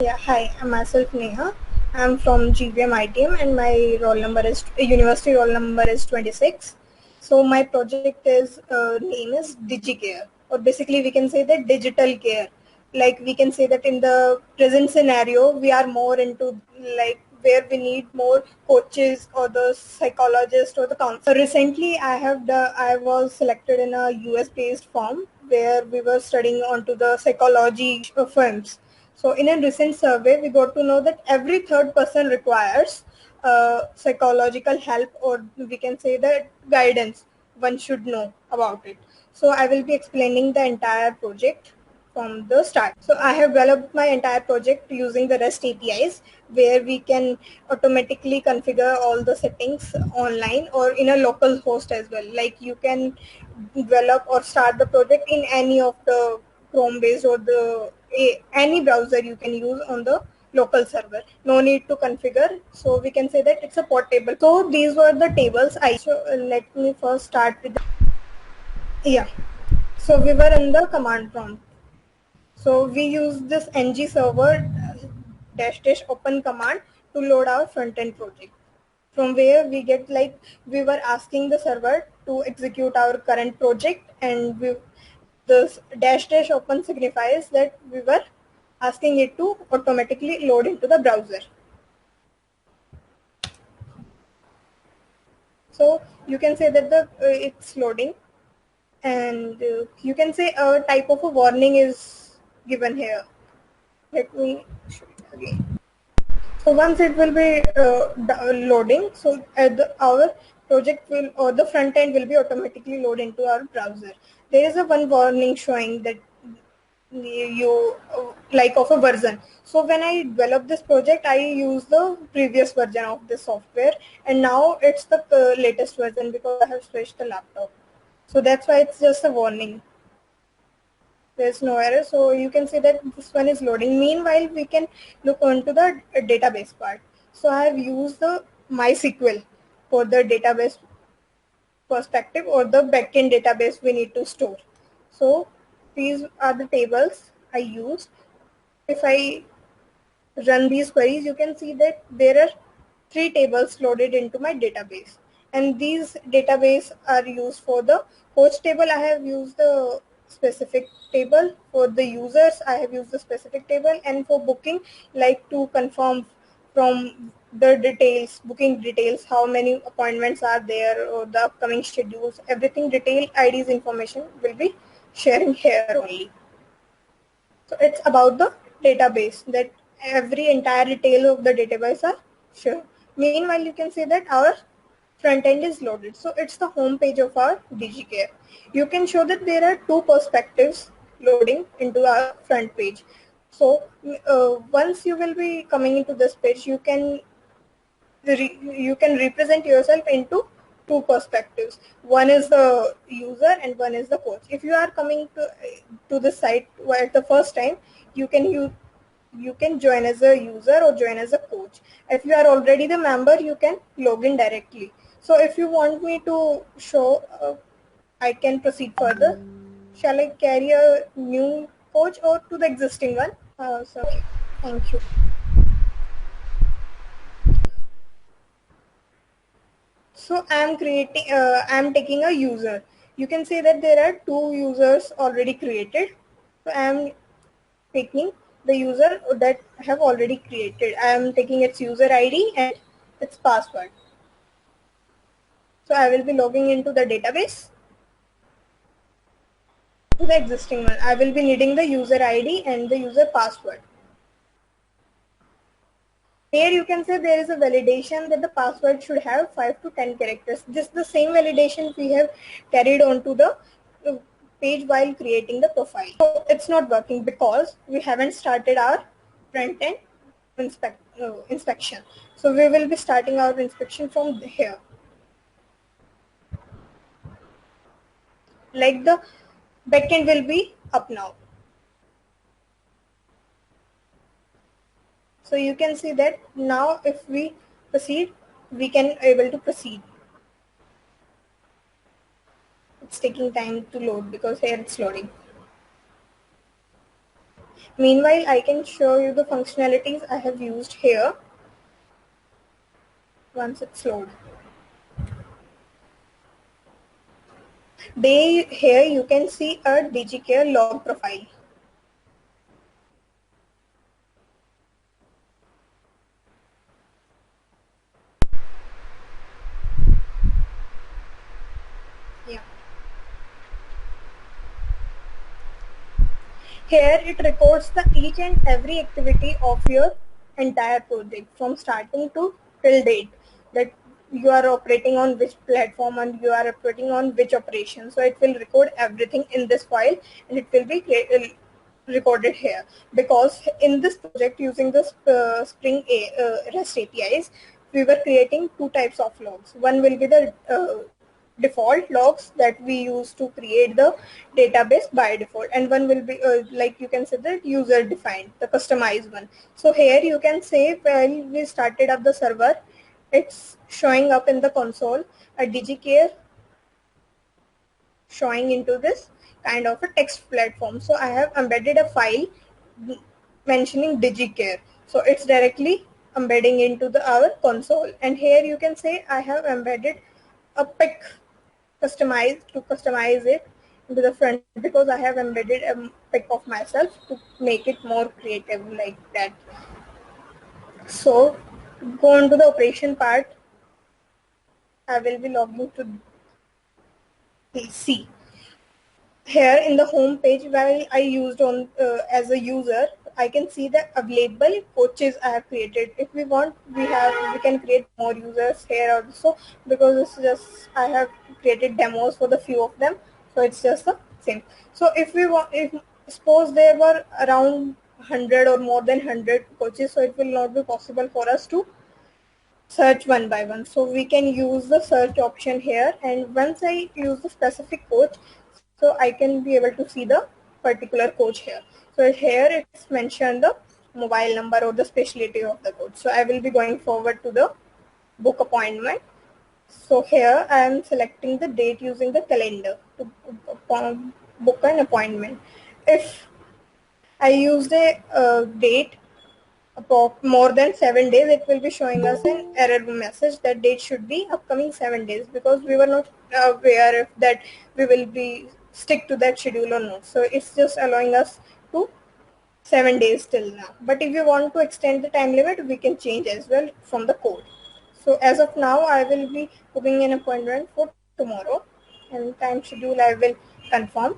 Yeah, hi, I'm myself Neha. I'm from GVM ITM and my roll number is university roll number is 26. So my project is name is DigiCare, or basically we can say that digital care. Like we can say that in the present scenario, we are more into like where we need more coaches or the psychologist or the counselor. So recently, I was selected in a US based firm where we were studying onto the psychology firms. So in a recent survey, we got to know that every third person requires psychological help, or we can say that guidance. One should know about it. So I will be explaining the entire project from the start. So I have developed my entire project using the REST APIs, where we can automatically configure all the settings online or in a local host as well. Like you can develop or start the project in any of the Chrome based or any browser you can use on the local server. No need to configure. So we can say that it's a portable. So these were the tables. Let me first start with yeah. So we were in the command prompt. So we use this ng server dash dash open command to load our front end project. From where we get like we were asking the server to execute our current project, and this dash dash open signifies that we were asking it to automatically load into the browser. So you can say that the it's loading, and you can say a type of a warning is given here. Let me show it again. So once it will be loading, so our project will or the front end will be automatically load into our browser. There is a one warning showing that you like of a version. So when I developed this project, I used the previous version of this software, and now it's the latest version because I have switched the laptop. So that's why it's just a warning. There's no error, so you can see that this one is loading. Meanwhile, we can look onto the database part. So I have used the MySQL for the database perspective, or the backend database we need to store. So these are the tables I used. If I run these queries, you can see that there are three tables loaded into my database. And these database are used for the coach table. I have used the specific table. For the users, I have used the specific table. And for booking, like to confirm from the details, booking details, how many appointments are there, or the upcoming schedules, everything detail IDs information will be sharing here only. So it's about the database, that every entire detail of the database are shown. Meanwhile, you can see that our front end is loaded. So it's the home page of our DigiCare. You can show that there are two perspectives loading into our front page. So once you will be coming into this page, you can represent yourself into two perspectives. One is the user and one is the coach. If you are coming to the site at the first time, you can you can join as a user or join as a coach. If you are already the member, you can log in directly. So if you want me to show, I can proceed further. Shall I carry a new coach or to the existing one? So okay. Thank you. So I'm taking a user. You can say that there are two users already created. So I'm taking the user that I have already created. I'm taking its user ID and its password. So I will be logging into the database to the existing one. I will be needing the user ID and the user password. Here you can say there is a validation that the password should have 5 to 10 characters. This is the same validation we have carried on to the page while creating the profile. So it's not working because we haven't started our front end inspection. So we will be starting our inspection from here. Like the backend will be up now. So you can see that now if we proceed, we can able to proceed. It's taking time to load because here it's loading. Meanwhile, I can show you the functionalities I have used here once it's loaded. Here you can see a DigiCare log profile. Yeah. Here it records the each and every activity of your entire project from starting to till date, that you are operating on which platform and you are operating on which operation. So it will record everything in this file and it will be recorded here, because in this project using the Spring REST APIs, we were creating two types of logs. One will be the default logs that we use to create the database by default, and one will be like you can say the user defined, the customized one. So here you can say when we started up the server, it's showing up in the console a DigiCare showing into this kind of a text platform. So I have embedded a file mentioning DigiCare. So it's directly embedding into our console. And here you can say I have embedded a pic to customize it into the front, because I have embedded a pic of myself to make it more creative like that. So go on to the operation part. I will be logging to PC. Here in the home page, while I used on as a user, I can see the available coaches I have created. If we want, we can create more users here also, because it's just I have created demos for the few of them, so it's just the same. So if we want, if suppose there were around 100 or more than 100 coaches, so it will not be possible for us to search one by one. So we can use the search option here, and once I use the specific coach, so I can be able to see the particular coach here. So here it's mentioned the mobile number or the specialty of the coach. So I will be going forward to the book appointment. So here I am selecting the date using the calendar to book an appointment. If I use the date more than 7 days, it will be showing us an error message that date should be upcoming 7 days, because we were not aware if that we will be stick to that schedule or not. So it's just allowing us to 7 days till now. But if you want to extend the time limit, we can change as well from the code. So as of now, I will be booking an appointment for tomorrow, and time schedule I will confirm.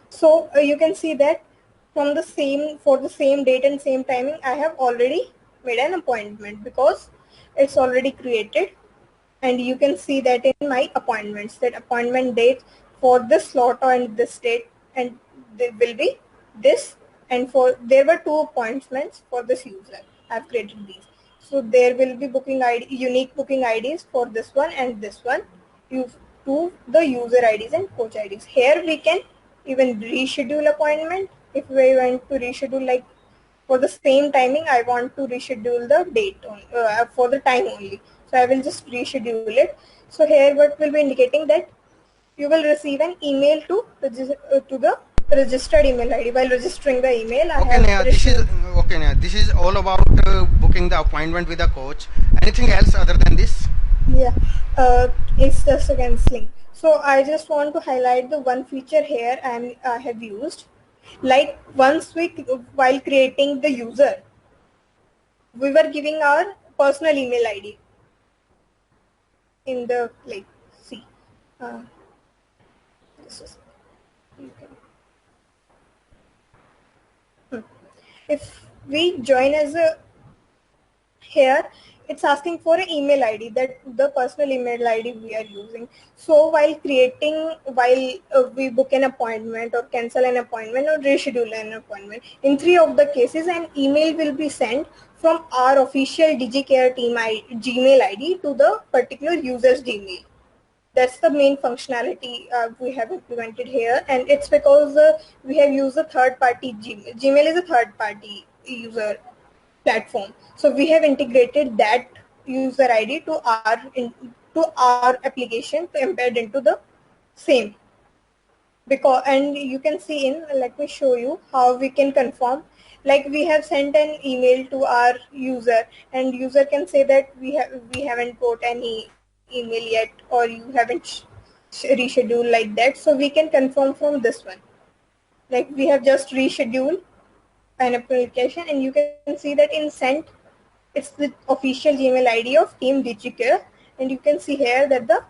So you can see that from the same for the same date and same timing, I have already made an appointment because it's already created, and you can see that in my appointments, that appointment date for this slot on this date, and there will be this, and for there were two appointments for this user. I've created these. So there will be booking ID, unique booking IDs for this one and this one, to the user IDs and coach IDs. Here we can even reschedule appointment if we want to reschedule, like for the same timing I want to reschedule the date for the time only. So I will just reschedule it. So here what will be indicating that you will receive an email to the registered email ID. While registering the email, I Okay, have Neha, this is all about booking the appointment with a coach. Anything else other than this? Yeah, it's just a canceling. So I just want to highlight the one feature here I have used. Like once while creating the user, we were giving our personal email ID in the like see. Uh, this is, you can, if we join as a here, it's asking for an email ID, that the personal email ID we are using. So while we book an appointment or cancel an appointment or reschedule an appointment, in three of the cases, an email will be sent from our official DigiCare team Gmail ID to the particular user's Gmail. That's the main functionality we have implemented here, and it's because we have used a third-party Gmail. Gmail is a third-party user platform, so we have integrated that user ID to our application to embed into the same. because, and you can see in, let me show you how we can confirm. Like we have sent an email to our user, and user can say that we haven't got any email yet, or you haven't rescheduled like that. So we can confirm from this one. Like we have just rescheduled an application, and you can see that in sent, it's the official Gmail ID of Team DigiCare, and you can see here that the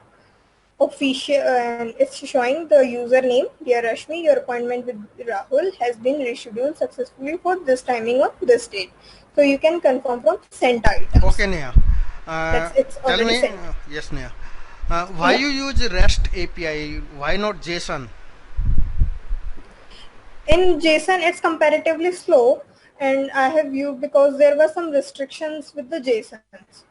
official, and it's showing the username, dear Rashmi, your appointment with Rahul has been rescheduled successfully for this timing of this date. So you can confirm from sent items. Okay, Neha. It's Tell already me, sent. yes, Neha. Why you use REST API? Why not JSON? In JSON, it's comparatively slow, and I have viewed because there were some restrictions with the JSONs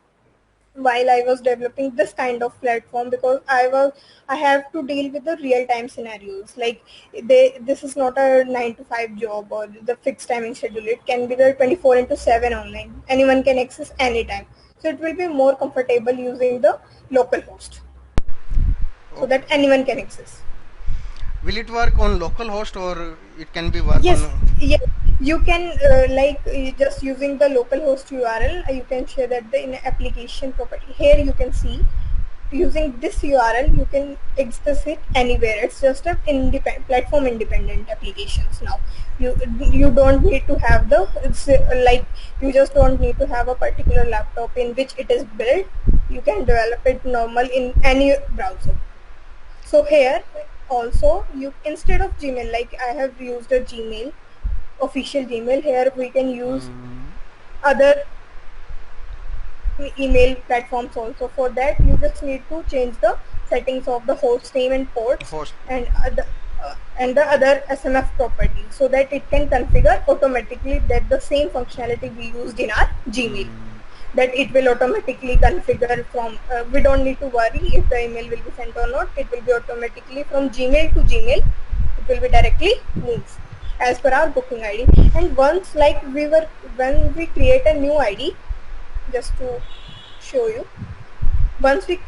while I was developing this kind of platform, because I have to deal with the real time scenarios. Like this is not a 9 to 5 job or the fixed timing schedule. It can be the 24/7 online. Anyone can access anytime. So it will be more comfortable using the local host, so that anyone can access. Will it work on local host or it can be work Yes, on? yes. You can just using the local host URL. You can share that in application property. Here you can see using this URL you can access it anywhere. It's just a platform independent applications now. You don't need to have the, it's like you just don't need to have a particular laptop in which it is built. You can develop it normal in any browser. So here also, you instead of Gmail, like I have used a Gmail, official Gmail, here we can use other email platforms also. For that you just need to change the settings of the host name and ports Host. and the other SMF property, so that it can configure automatically that the same functionality we used in our Gmail, that it will automatically configure from, we don't need to worry if the email will be sent or not. It will be automatically from Gmail to Gmail. It will be directly moved as per our booking ID. And once, like when we create a new ID, just to show you, once we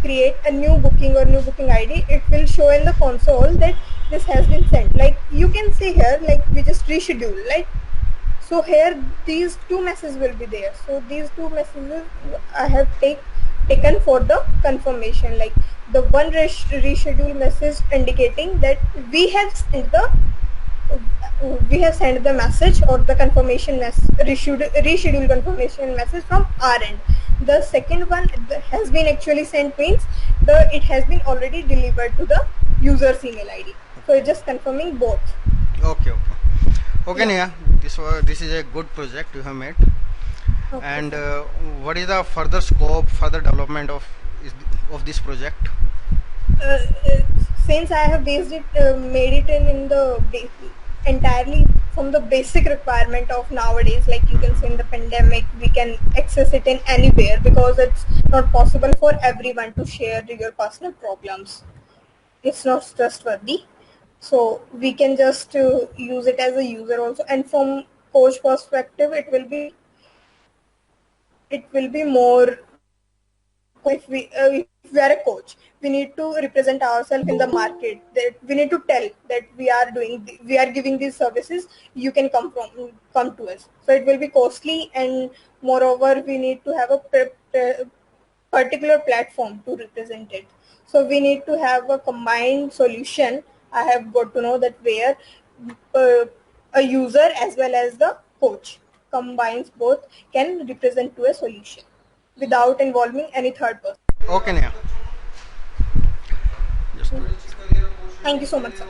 create a new booking or new booking ID, it will show in the console that this has been sent. Like you can see here, like we just reschedule, like, so here these two messages will be there. So these two messages I have taken for the confirmation. Like the one reschedule message indicating that we have sent the message or the confirmation reschedule confirmation message from our end. The second one has been actually sent, means it has been already delivered to the user's email ID. So it's just confirming both. Okay. Okay, Neha. This is a good project you have made. Okay. And what is the further scope, further development of this project? Since I have made it in the entirely from the basic requirement of nowadays, like you can say in the pandemic, we can access it in anywhere, because it's not possible for everyone to share your personal problems. It's not trustworthy. So we can just use it as a user also. And from coach perspective, it will be more if we are a coach, we need to represent ourselves in the market, that we need to tell that we are giving these services, you can come to us. So it will be costly, and moreover we need to have a particular platform to represent it. So we need to have a combined solution. I have got to know that where a user as well as the coach combines both can represent to a solution without involving any third person. Okay, Neha. Thank you so much, sir.